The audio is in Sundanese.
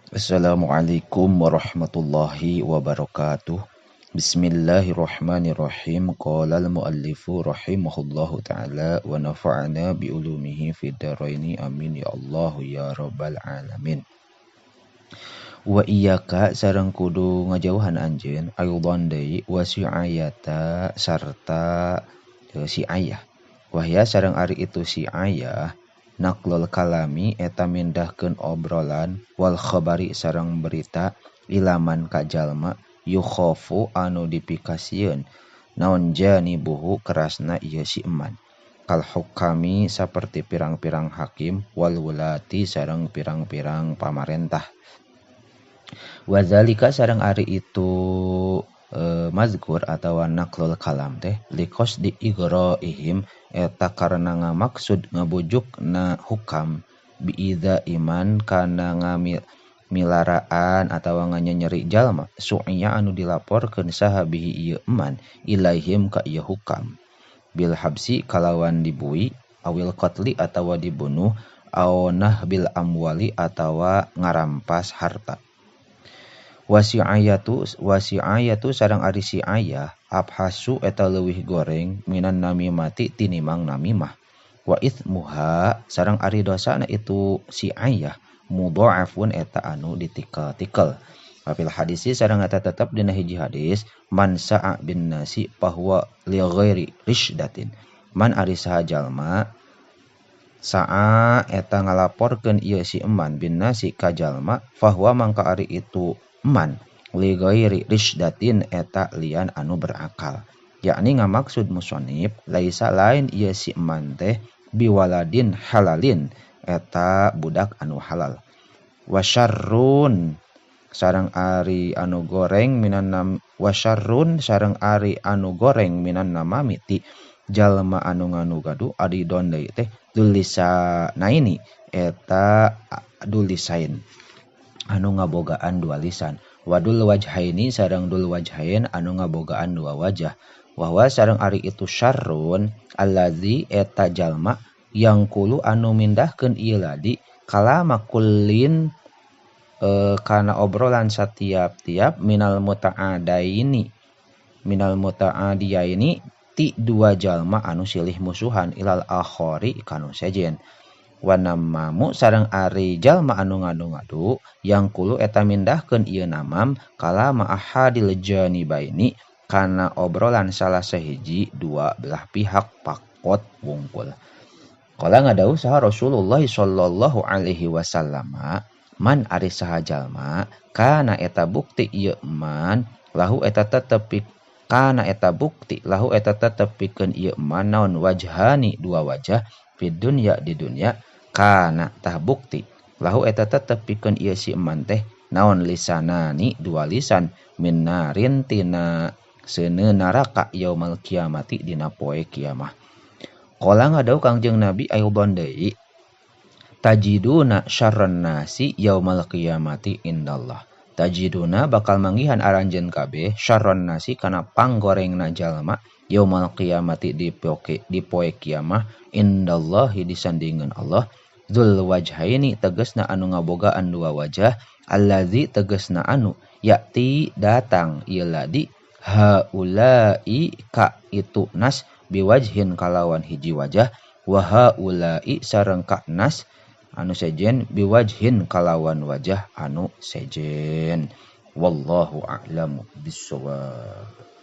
Assalamualaikum warahmatullahi wabarakatuh. Bismillahirrahmanirrahim. Qala al-muallifu rahimahullahu ta'ala wa nafa'ana bi ulumihi fid dharaini amin ya Allah ya rabbal alamin. Wa iyyaka sareng kudu ngajauhan anjeun ayudhan deui wasi'ayata sarta si ayah. Wahya sareng ari itu si ayah naqlul kalami eta mindahkeun obrolan wal khabari sareng berita ilaman ka jalma yukhafu anu dipikasieun naon janibuhu kerasna ieu si eman kal hukami saperti pirang-pirang hakim wal wulati sareng pirang-pirang pamarentah wazalika sareng ari itu mazkur atawa naqlul kalam teh likos di ighraihim eta karena ngamaksud ngabujuk na hukam biida iman kana ngamilaraan atawa nganyeri jalma su'nya anu dilaporkeun saha bihi ieu eman ilaihim ka ieu hukam bil habsi kalawan dibui awil qatli atawa dibunuh aw bil amwali atawa ngarampas harta wasi'ayatu sareng ari si ayah abhasu eta leuwih goreng minan namimati tinimang namimah wa itsmuha sareng ari dosana itu si ayah mudha'afun eta anu ditikel-tikel fil hadisi sareng eta tetep dina hiji hadis man sa'a bin nasi bahwa li ghairi rishdatin man ari saha jalma sa'a eta ngalaporkeun ieu si eman bin nasi ka jalma bahwa mangka ari itu eman li ghairi rishdatin eta lian anu berakal yakni ngamaksud musonib laisa lain ieu si eman teh biwaladin halalin eta budak anu halal wasyarrun sareng ari anu goreng minan sareng ari anu goreng minan namamiti jalma anu nganu-gadu adi dondei teh dulisanaini eta dulisain anu ngabogaan dua lisan wadul wajhaini sareng dul wajhain anu ngabogaan dua wajah wahwa sareng ari itu syarrun allazi eta jalma yang kulu anu mindahkeun ieu ladi kalama kullin kana obrolan satiap-tiap minal muta'adiyaini ti dua jalma anu silih musuhan ilal akhari kanu sejen wanamamu sareng ari jalma anu ngadu-ngadu yang kulu eta mindahkeun ieu namam kalama ahadil janibaini kana obrolan salah sahiji dua belah pihak pakot wungkul qala ngadauh saha Rasulullah sallallahu alaihi wasallam man ari saha jalma kana eta bukti ieu man lahu eta tetep kana eta bukti lahu eta tetep pikeun ieu man naon wajhani dua wajah fid dunya di dunya kana tah bukti lahu eta tetep pikeun ieu si eman teh naon lisanani dua lisan min narin tina seuneu neraka yaumul kiamati dina poe kiamah qala ngadauh Kangjeng Nabi ayubon deui tajiduna syarran nasi yaumal qiyamati indallah tajiduna bakal manggihan aranjeun kabeh syarran nasi kana panggorengna jalma yaumal qiyamati di poe kiamah indallahi disandingeun Allah dzul wajhaini tegasna anu ngabogaan dua wajah allazi tegasna anu yakti datang ieu ladi haulai ka itu nas biwajhin kalawan hiji wajah wa haulai sareng ka nas anu sejen biwajhin kalawan wajah anu sejen wallahu a'lamu bissawab.